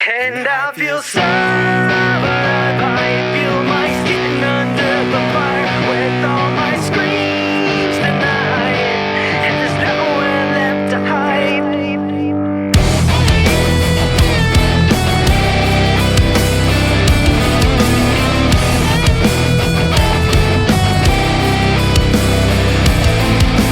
And I feel so alive. I feel my skin under the fire with all my screams tonight. And there's nowhere left to hide.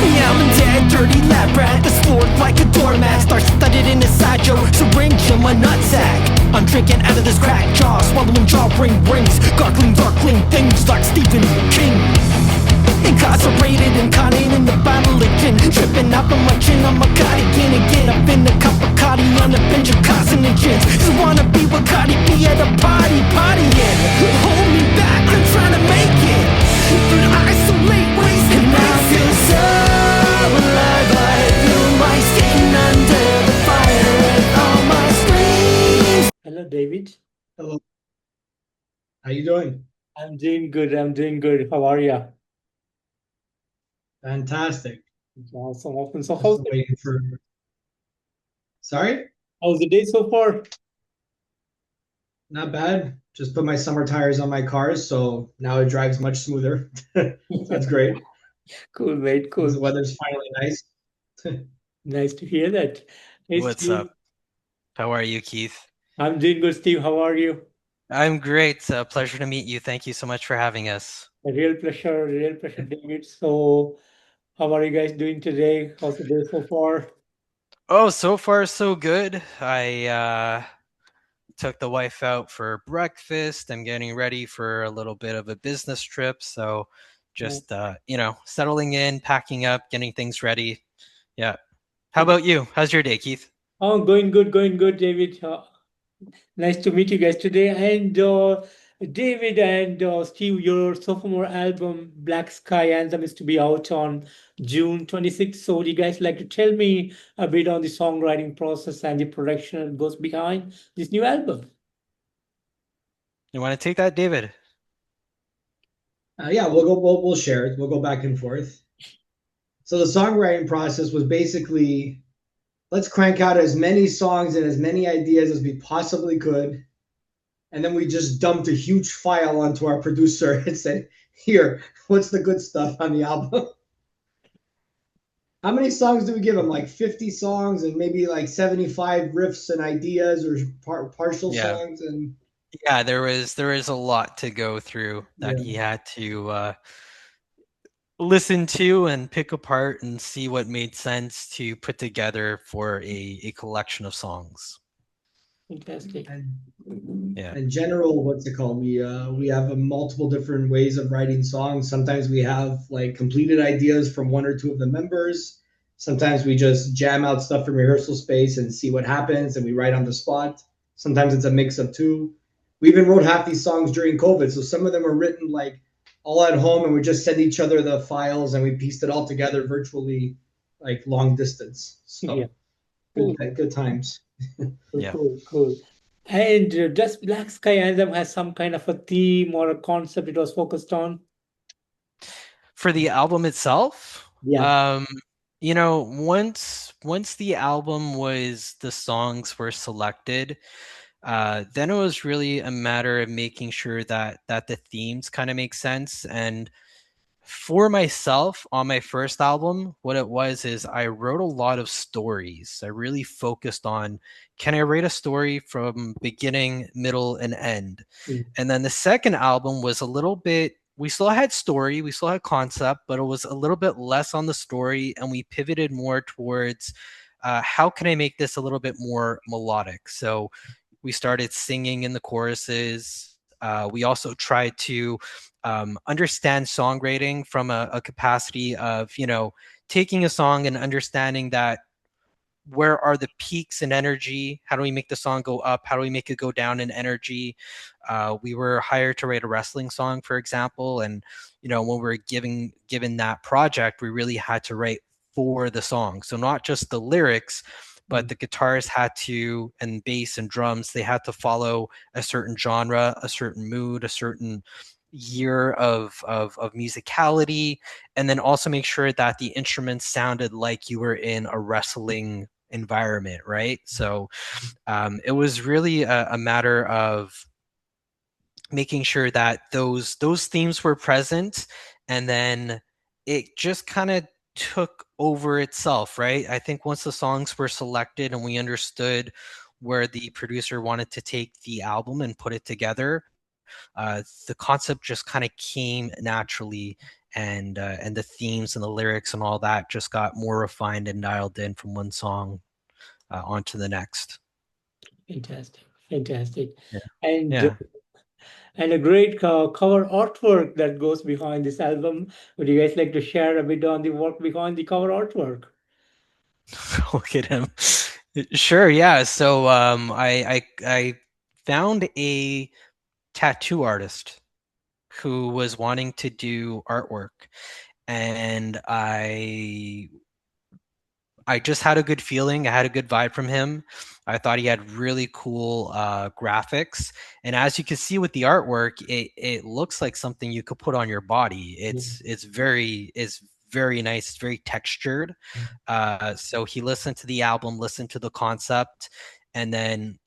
Yeah, I'm a dead, dirty lab rat that's floored like a doormat. Star-studded in a sideshow, syringe in my nutsack. I'm drinking out of this crack jaw, swallowing jaw ring rings, gargling darkling things like Stephen King. Incarcerated, incarnate in the bottle of gin, tripping up on my chin, I'm a cardigan again. Up in a cup of Cardi on a bench of carcinogens. Just wanna be with Cardi B at a party, partying. Hold me back, I'm trying to make it. But isolate, wasted, and I feel so alive. I feel my skin under the fire with all my screams. Hello, David. Hello. How you doing? I'm doing good. How are you? Fantastic. Awesome. Awesome. So Just waiting for. Sorry? how's the day so far? Not bad. Just put my summer tires on my car, so now it drives much smoother. That's great. Cool, mate. The Cool. weather's finally nice. Nice to hear that. Hey, What's Steve. up? How are you, Keith? I'm doing good, Steve. How are you? I'm great. Pleasure to meet you. Thank you so much for having us. A real pleasure, David. So, how are you guys doing today? How's the day so far? Oh, so far so good. I took the wife out for breakfast. I'm getting ready for a little bit of a business trip. So just settling in, packing up, getting things ready. Yeah. How about you? How's your day, Keith? Oh, going good, David. Nice to meet you guys today. And David and Steve, your sophomore album, Black Sky Anthem, is to be out on June 26th. So, would you guys like to tell me a bit on the songwriting process and the production that goes behind this new album? You want to take that, David? Yeah, we'll share it. We'll go back and forth. So the songwriting process was basically, let's crank out as many songs and as many ideas as we possibly could. And then we just dumped a huge file onto our producer and said, here, what's the good stuff on the album? How many songs do we give him? Like 50 songs and maybe like 75 riffs and ideas or partial songs. And yeah, there was a lot to go through that he had to listen to and pick apart and see what made sense to put together for a collection of songs. Fantastic. In general, what's it called? We have multiple different ways of writing songs. Sometimes we have like completed ideas from one or two of the members. Sometimes we just jam out stuff from rehearsal space and see what happens, and we write on the spot. Sometimes it's a mix of two. We even wrote half these songs during COVID, so some of them are written like all at home, and we just send each other the files, and we pieced it all together virtually, like long distance. So good times. Cool. And does Black Sky Anthem has some kind of a theme or a concept it was focused on? For the album itself? Yeah. Once the album the songs were selected, then it was really a matter of making sure that the themes kind of make sense. And for myself, on my first album, what it was is I wrote a lot of stories. I really focused on, can I write a story from beginning, middle, and end? And then the second album was a little bit, we still had story, we still had concept, but it was a little bit less on the story, and we pivoted more towards how can I make this a little bit more melodic? So we started singing in the choruses. We also tried to understand songwriting from a capacity of, taking a song and understanding that where are the peaks in energy? How do we make the song go up? How do we make it go down in energy? We were hired to write a wrestling song, for example. And, when we were given that project, we really had to write for the song. So not just the lyrics, but the guitars had to, and bass and drums, they had to follow a certain genre, a certain mood, a certain year of musicality, and then also make sure that the instruments sounded like you were in a wrestling environment, right? So it was really a matter of making sure that those themes were present, and then it just kind of took over itself, right? I think once the songs were selected and we understood where the producer wanted to take the album and put it together, the concept just kind of came naturally, and the themes and the lyrics and all that just got more refined and dialed in from one song onto the next. Fantastic, fantastic. Yeah. And Yeah. and a great cover artwork that goes behind this album. Would you guys like to share a bit on the work behind the cover artwork? Look at him. Sure, yeah. So I found a tattoo artist who was wanting to do artwork, and I just had a good feeling. I had a good vibe from him. I thought he had really cool graphics, and as you can see with the artwork, it looks like something you could put on your body. It's very nice. It's very textured. So he listened to the album, listened to the concept, and then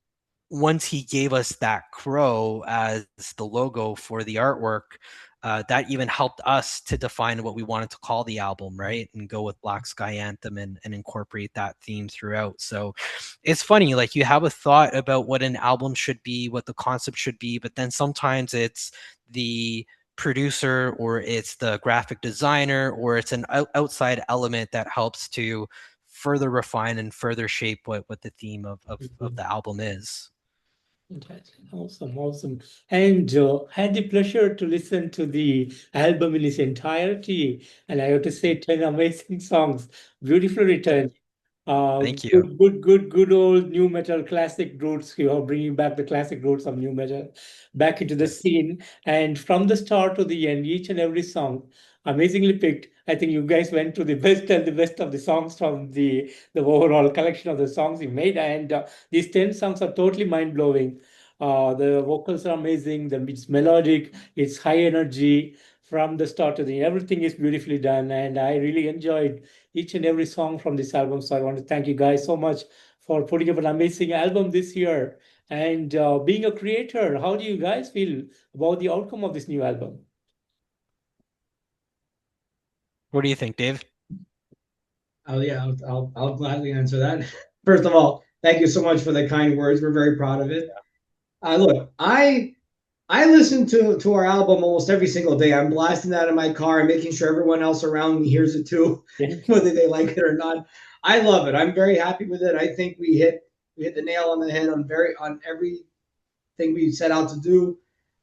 once he gave us that crow as the logo for the artwork, that even helped us to define what we wanted to call the album, right? And go with Black Sky Anthem and incorporate that theme throughout. So it's funny, like you have a thought about what an album should be, what the concept should be, but then sometimes it's the producer or it's the graphic designer or it's an outside element that helps to further refine and further shape what the theme of the album is. Fantastic. Awesome, awesome. And had the pleasure to listen to the album in its entirety. And I have to say, 10 amazing songs, beautifully written. Thank you. Good old new metal classic roots. You are bringing back the classic roots of new metal back into the scene. And from the start to the end, each and every song amazingly picked. I think you guys went to the best and the best of the songs from the overall collection of the songs you made. And these 10 songs are totally mind blowing. The vocals are amazing. It's melodic. It's high energy from the start to the end. Everything is beautifully done, and I really enjoyed each and every song from this album. So I want to thank you guys so much for putting up an amazing album this year. And being a creator, how do you guys feel about the outcome of this new album? What do you think, Dave? Oh yeah, I'll gladly answer that. First of all, thank you so much for the kind words. We're very proud of it. Look, I listen to our album almost every single day. I'm blasting that in my car and making sure everyone else around me hears it too, whether they like it or not. I love it. I'm very happy with it. I think we hit the nail on the head on everything we set out to do.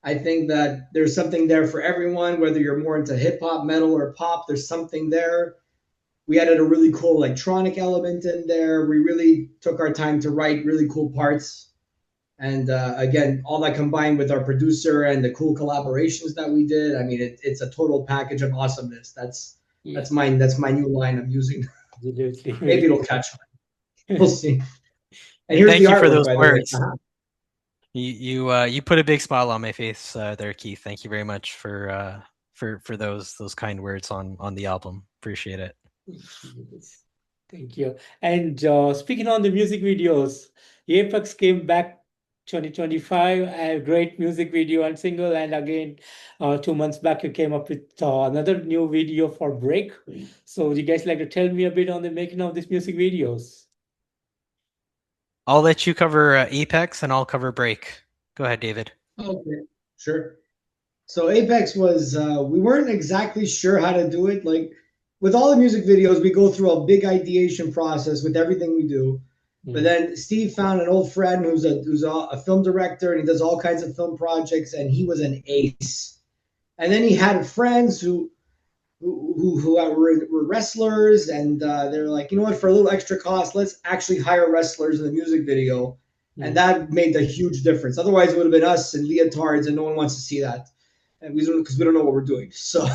I think that there's something there for everyone, whether you're more into hip hop, metal, or pop. There's something there. We added a really cool electronic element in there. We really took our time to write really cool parts. And again, all that combined with our producer and the cool collaborations that we did, I mean, it's a total package of awesomeness. That's my new line I'm using. Maybe it'll catch on. We'll see. And here's Thank the you for artwork, those by the words. way. You put a big smile on my face there, Keith. Thank you very much for those kind words on the album. Appreciate it. Thank you. And speaking on the music videos, Apex came back 2025, a great music video and single. And again, 2 months back, you came up with another new video for Break. So would you guys like to tell me a bit on the making of these music videos? I'll let you cover Apex and I'll cover Break. Go ahead, David. Okay, sure. So Apex was, we weren't exactly sure how to do it. Like with all the music videos, we go through a big ideation process with everything we do. But then Steve found an old friend who's a film director and he does all kinds of film projects, and he was an ace. And then he had friends who were wrestlers, and they're like, you know what, for a little extra cost, let's actually hire wrestlers in the music video. And that made a huge difference. Otherwise, it would have been us and leotards, and no one wants to see that. And because we don't know what we're doing. So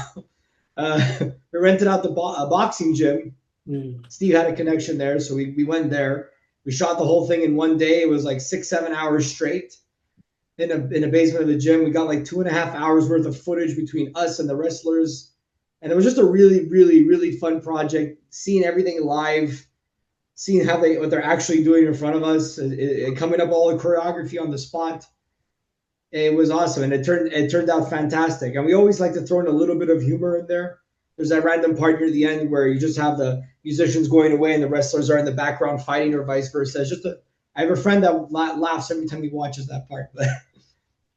we rented out a boxing gym. Steve had a connection there, so we went there. We shot the whole thing in one day. It was like 6-7 hours straight in a basement of the gym. We got like 2.5 hours worth of footage between us and the wrestlers. And it was just a really, really, really fun project, seeing everything live, seeing how what they're actually doing in front of us, coming up all the choreography on the spot. It was awesome, and it turned out fantastic. And we always like to throw in a little bit of humor in there. There's that random part near the end where you just have the musicians going away and the wrestlers are in the background fighting, or vice versa. It's just I have a friend that laughs every time he watches that part. But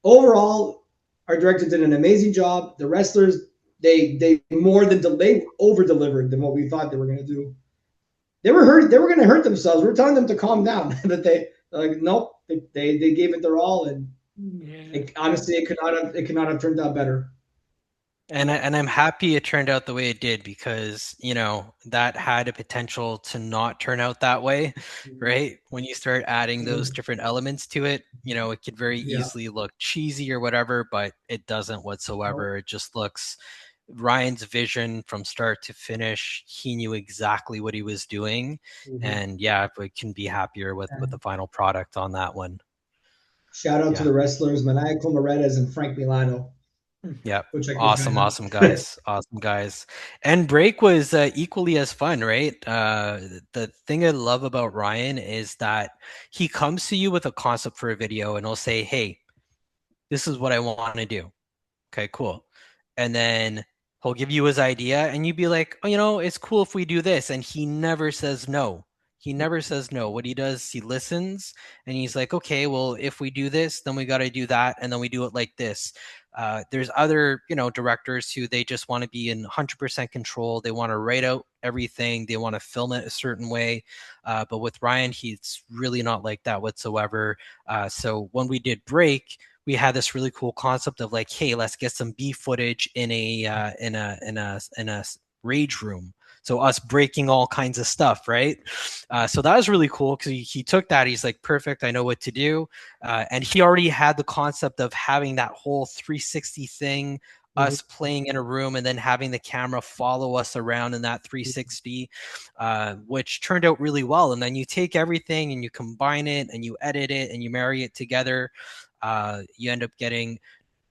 overall, our director did an amazing job. The wrestlers, they over delivered than what we thought they were going to do. They were going to hurt themselves. We were telling them to calm down, but they're like, nope. They gave it their all, and honestly, it could not have turned out better. And I'm happy it turned out the way it did, because, you know, that had a potential to not turn out that way, right? When you start adding those different elements to it, you know, it could very easily look cheesy or whatever, but it doesn't whatsoever. It just looks Ryan's vision from start to finish. He knew exactly what he was doing, and yeah, we can be happier with the final product on that one. Shout out to the wrestlers, Maniacal Moretas and Frank Milano. Yeah, awesome guys. Awesome guys. And break was equally as fun, right? The thing I love about Ryan is that he comes to you with a concept for a video and he'll say, hey, this is what I want to do. Okay, cool. And then he'll give you his idea and you'd be like, oh, you know, it's cool if we do this. And he never says no. He never says no. What he does, he listens and he's like, okay, well, if we do this, then we got to do that. And then we do it like this. There's other, you know, directors who they just want to be in 100% control. They want to write out everything. They want to film it a certain way. But with Ryan, he's really not like that whatsoever. So when we did break, we had this really cool concept of like, hey, let's get some B footage in a rage room. So us breaking all kinds of stuff, right? So that was really cool because he took that. He's like, perfect, I know what to do. And he already had the concept of having that whole 360 thing, us playing in a room and then having the camera follow us around in that 360, which turned out really well. And then you take everything and you combine it and you edit it and you marry it together. You end up getting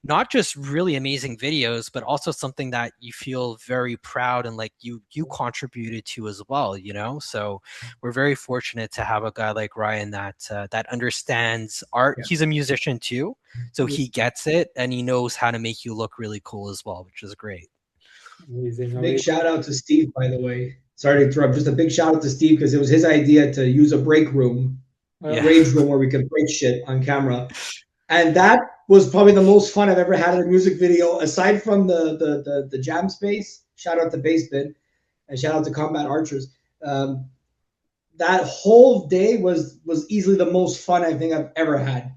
not just really amazing videos, but also something that you feel very proud and like you contributed to as well, you know? So we're very fortunate to have a guy like Ryan that understands art. Yeah. He's a musician too, so he gets it and he knows how to make you look really cool as well, which is great. Big shout out to Steve, by the way. Sorry to interrupt. Just a big shout out to Steve because it was his idea to use a break room, rage room where we could break shit on camera. And that was probably the most fun I've ever had in a music video, aside from the jam space. Shout out to Basebin and shout out to Combat Archers. That whole day was easily the most fun I think I've ever had.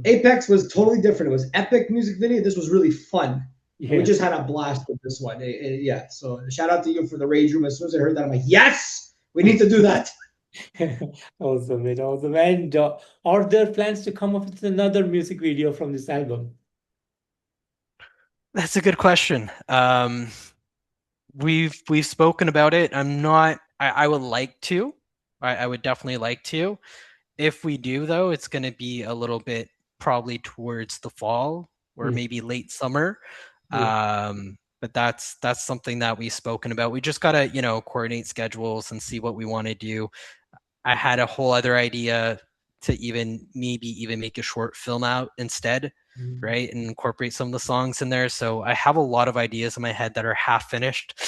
Apex was totally different. It was epic music video. This was really fun. Yeah. We just had a blast with this one. So shout out to you for the rage room. As soon as I heard that, I'm like, yes, we need to do that. Awesome. And are there plans to come up with another music video from this album? That's a good question. We've spoken about it. I would like to. I would definitely like to. If we do, though, it's going to be a little bit probably towards the fall or maybe late summer. But that's something that we've spoken about. We just got to, coordinate schedules and see what we want to do. I had a whole other idea to even make a short film out instead, right? And incorporate some of the songs in there. So I have a lot of ideas in my head that are half finished.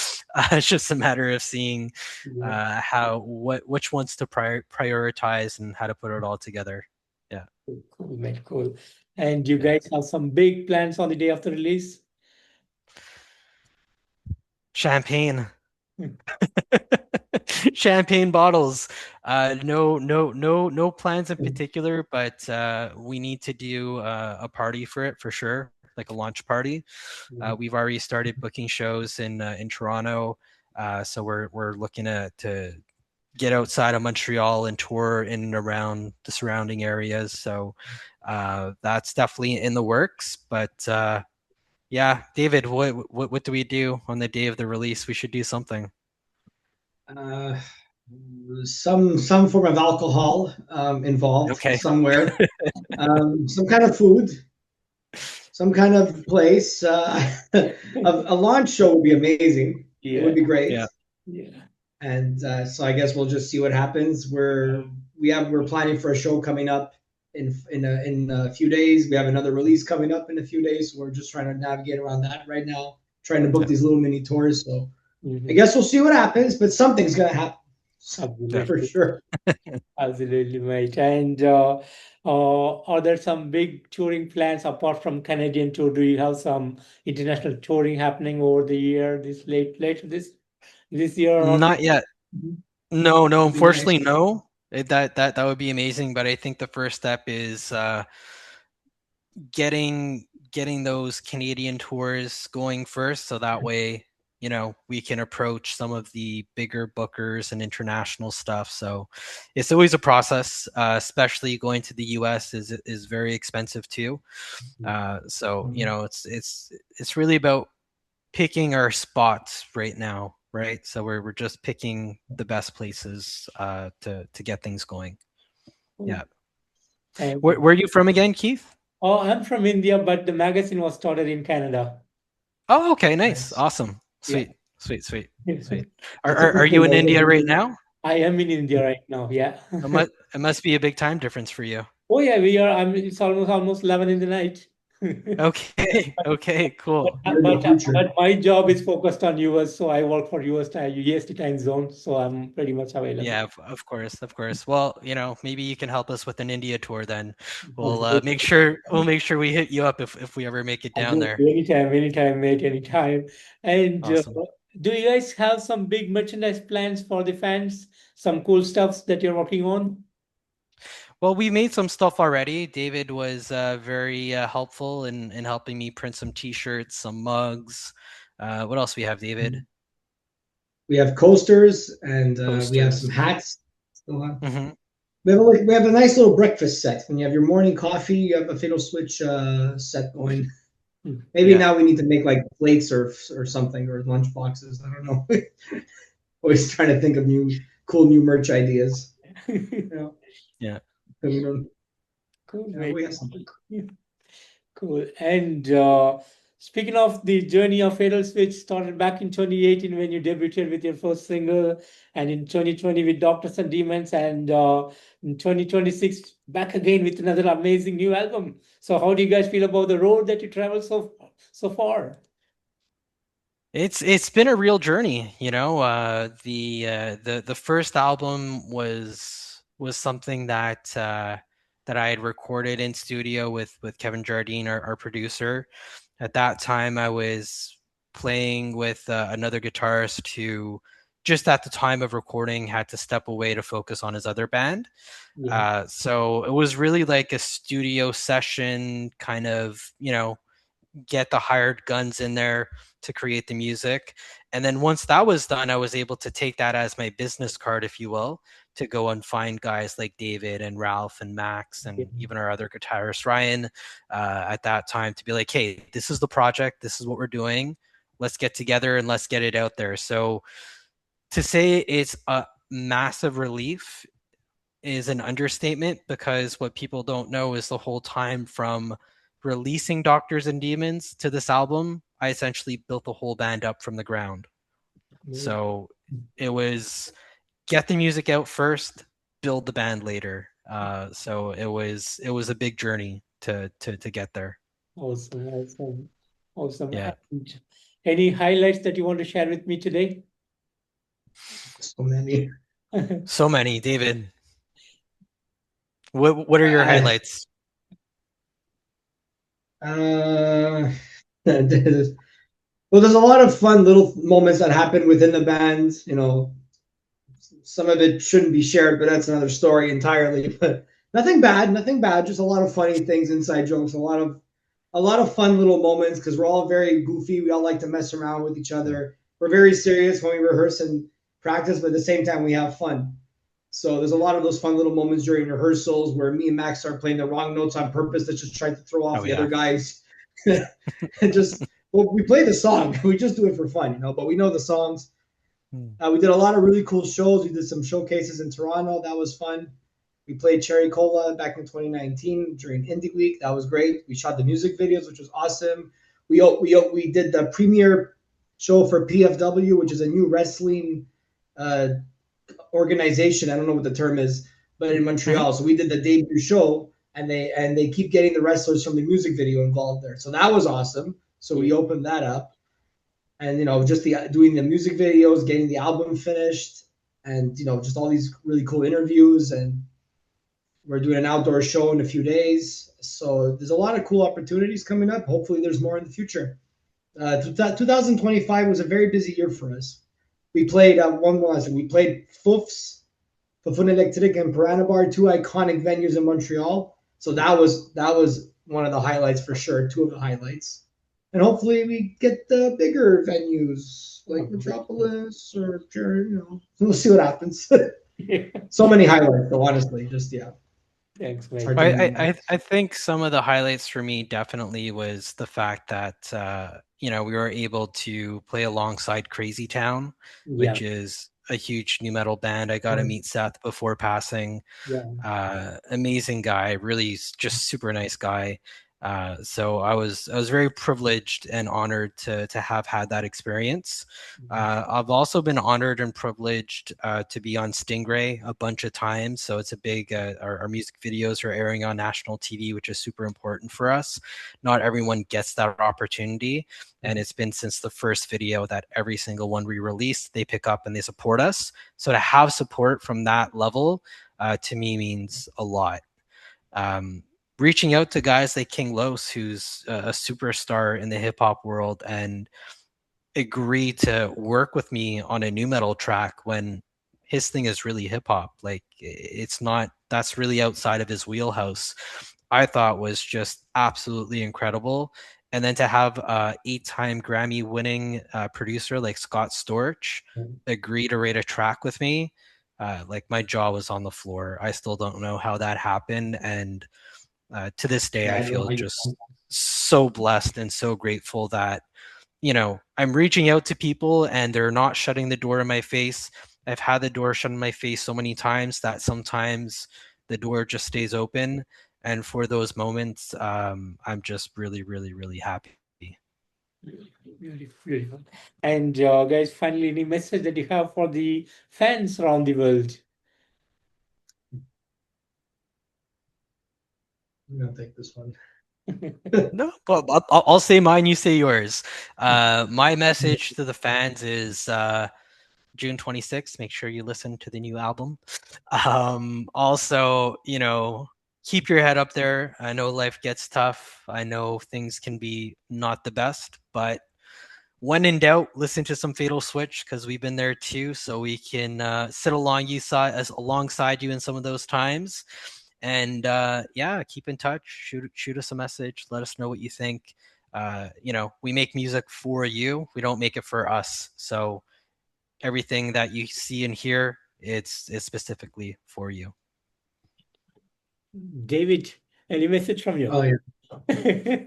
It's just a matter of seeing which ones to prioritize and how to put it all together. Yeah. Cool, man. Cool. And you guys have some big plans on the day of the release? Champagne. Champagne bottles. No plans in particular, but we need to do a party for it for sure, like a launch party. We've already started booking shows in Toronto, so we're looking to get outside of Montreal and tour in and around the surrounding areas. So that's definitely in the works. But yeah, David, what do we do on the day of the release? We should do something. Some form of alcohol involved somewhere. Some kind of food, some kind of place. A launch show would be amazing. It would be great. Yeah. And so I guess we'll just see what happens. We're planning for a show coming up in a few days. We have another release coming up in a few days. So we're just trying to navigate around that right now, trying to book these little mini tours. So I guess we'll see what happens, but something's gonna happen. For sure. Absolutely, mate. And are there some big touring plans apart from Canadian tour? Do you have some international touring happening over the year, this later this year or Not yet. Mhm. No, That'd be unfortunately, nice. no. That would be amazing, but I think the first step is getting those Canadian tours going first, so that way, you know, we can approach some of the bigger bookers and international stuff. So it's always a process, especially going to the US is very expensive too. So you know, it's really about picking our spots right now, right? So we're just picking the best places to get things going. Yeah. And, Where are you from again, Keith? oh, I'm from India, but the magazine was started in Canada. Oh, okay, nice, Nice. awesome, Yeah. sweet. I Are you in India right now? am in India right now. Yeah. It must be a big time difference for you. Oh yeah, we are. It's almost 11 in the night. Okay, cool. You're in the future. But my job is focused on US, so I work for UST time zone, so I'm pretty much available. Yeah, of course. Well, you know, maybe you can help us with an India tour then. We'll Absolutely. make sure we hit you up if we ever make it down there. Anytime, mate, anytime. And Awesome. do you guys have some big merchandise plans for the fans? Some cool stuffs that you're working on? Well, we made some stuff already. David was very helpful in helping me print some T-shirts, some mugs. What else we have, David? We have coasters and we have some Coasters. hats. Still on. hmm We have a nice little breakfast set. When you have your morning coffee, you have a Fatal Switch set going. Maybe Yeah. now we need to make like plates or something or lunch boxes. I don't know. Always trying to think of cool new merch ideas. Yeah. We don't. Cool, Yeah, mate. we have something. Cool. And speaking of the journey of Fatal Switch, started back in 2018 when you debuted with your first single, and in 2020 with Doctors and Demons, and in 2026 back again with another amazing new album. So, how do you guys feel about the road that you traveled so far? It's been a real journey, you know. The first album was something that that I had recorded in studio with Kevin Jardine, our producer. At that time, I was playing with another guitarist who, just at the time of recording, had to step away to focus on his other band. Yeah. So it was really like a studio session, kind of, you know, get the hired guns in there to create the music. And then once that was done, I was able to take that as my business card, if you will, to go and find guys like David and Ralph and Max and even our other guitarist, Ryan, at that time, to be like, hey, this is the project. This is what we're doing. Let's get together and let's get it out there. So to say it's a massive relief is an understatement, because what people don't know is the whole time from releasing Doctors and Demons to this album, I essentially built the whole band up from the ground. So it was get the music out first, build the band later. So it was a big journey to get there. Awesome. Yeah. And any highlights that you want to share with me today? So many. So many, David. What are your highlights? Well, there's a lot of fun little moments that happen within the band. You know, some of it shouldn't be shared, but that's another story entirely. But nothing bad. Just a lot of funny things, inside jokes, a lot of fun little moments because we're all very goofy. We all like to mess around with each other. We're very serious when we rehearse and practice, but at the same time, we have fun. So there's a lot of those fun little moments during rehearsals where me and Max start playing the wrong notes on purpose to just try to throw off the other guys. And just, well, we play the song. We just do it for fun, you know, but we know the songs. We did a lot of really cool shows. We did some showcases in Toronto. That was fun. We played Cherry Cola back in 2019 during Indie Week. That was great. We shot the music videos, which was awesome. We did the premiere show for PFW, which is a new wrestling organization. I don't know what the term is, but in Montreal. So we did the debut show, and they keep getting the wrestlers from the music video involved there. So that was awesome. So we opened that up, and just doing the music videos, getting the album finished, and just all these really cool interviews, and we're doing an outdoor show in a few days. So there's a lot of cool opportunities coming up. Hopefully, there's more in the future. 2025 was a very busy year for us. We played we played Foufs, Fofun Electric, and Piranha Bar, two iconic venues in Montreal. So that was one of the highlights for sure, two of the highlights. And hopefully we get the bigger venues like Metropolis or we'll see what happens. So many highlights, though, honestly, Thanks, It's man. hard to I think some of the highlights for me definitely was the fact that we were able to play alongside Crazy Town, which is a huge new metal band. I got to meet Seth before passing. Amazing guy, really just super nice guy. So I was very privileged and honored to have had that experience. I've also been honored and privileged to be on Stingray a bunch of times. So it's a big our music videos are airing on national TV, which is super important for us. Not everyone gets that opportunity, and it's been since the first video that every single one we release, they pick up and they support us. So to have support from that level to me means a lot. Reaching out to guys like King Los, who's a superstar in the hip hop world, and agree to work with me on a new metal track when his thing is really hip hop. Like it's not, that's really outside of his wheelhouse. I thought was just absolutely incredible. And then to have a 8-time Grammy winning producer like Scott Storch agree to write a track with me, like my jaw was on the floor. I still don't know how that happened. And to this day, I feel just so blessed and so grateful that, I'm reaching out to people and they're not shutting the door in my face. I've had the door shut in my face so many times that sometimes the door just stays open. And for those moments, I'm just really, really, really happy. Beautiful, beautiful. And guys, finally, any message that you have for the fans around the world? I'm gonna take this one. No, but I'll say mine, you say yours. My message to the fans is June 26th. Make sure you listen to the new album. Also, keep your head up there. I know life gets tough. I know things can be not the best, but when in doubt, listen to some Fatal Switch because we've been there too. So we can sit alongside you in some of those times. And keep in touch. Shoot us a message. Let us know what you think. We make music for you. We don't make it for us. So everything that you see and hear, it's specifically for you. David, any message from you? Oh yeah.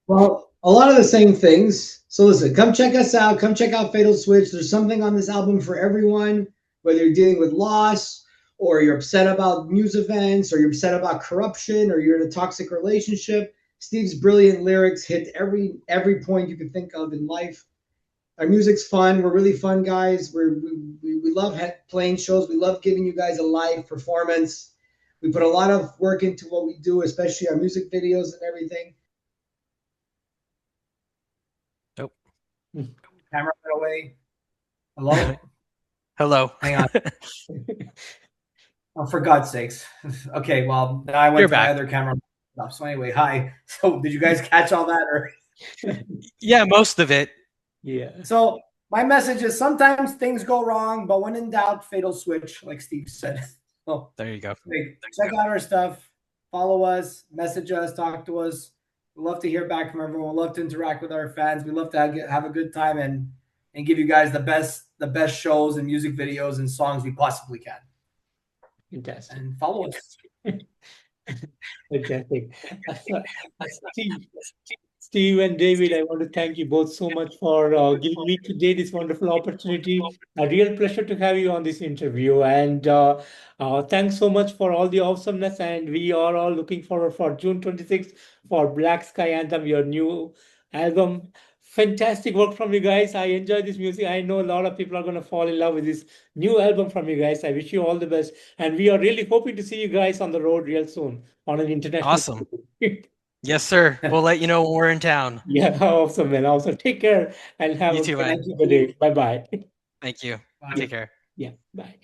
Well, a lot of the same things. So listen, come check us out. Come check out Fatal Switch. There's something on this album for everyone, whether you're dealing with loss, or you're upset about news events, or you're upset about corruption, or you're in a toxic relationship. Steve's brilliant lyrics hit every point you can think of in life. Our music's fun. We're really fun guys. We love playing shows. We love giving you guys a live performance. We put a lot of work into what we do, especially our music videos and everything. Nope. Camera went away. Hello? Hello. Hang on. Oh, for God's sakes. Okay, well, I went to my other camera. So anyway, hi. So did you guys catch all that? Or yeah, most of it. Yeah. So my message is sometimes things go wrong, but when in doubt, fatal switch, like Steve said. So there you go. Check out our stuff. Follow us. Message us. Talk to us. We love to hear back from everyone. We love to interact with our fans. We love to have a good time and give you guys the best shows and music videos and songs we possibly can. Fantastic. And follow us. Fantastic. Steve and David, I want to thank you both so much for giving me today this wonderful opportunity. A real pleasure to have you on this interview. And thanks so much for all the awesomeness. And we are all looking forward for June 26th for Black Sky Anthem, your new album. fantastic work from you guys. I enjoy this music. I know a lot of people are going to fall in love with this new album from you guys. I wish you all the best. And we are really hoping to see you guys on the road real soon on an international. Awesome. Yes, sir. We'll let you know when we're in town. Yeah, awesome, man. Also, take care and have You a too, man. good day. Bye bye. Thank you. Bye. Take care. Yeah, bye.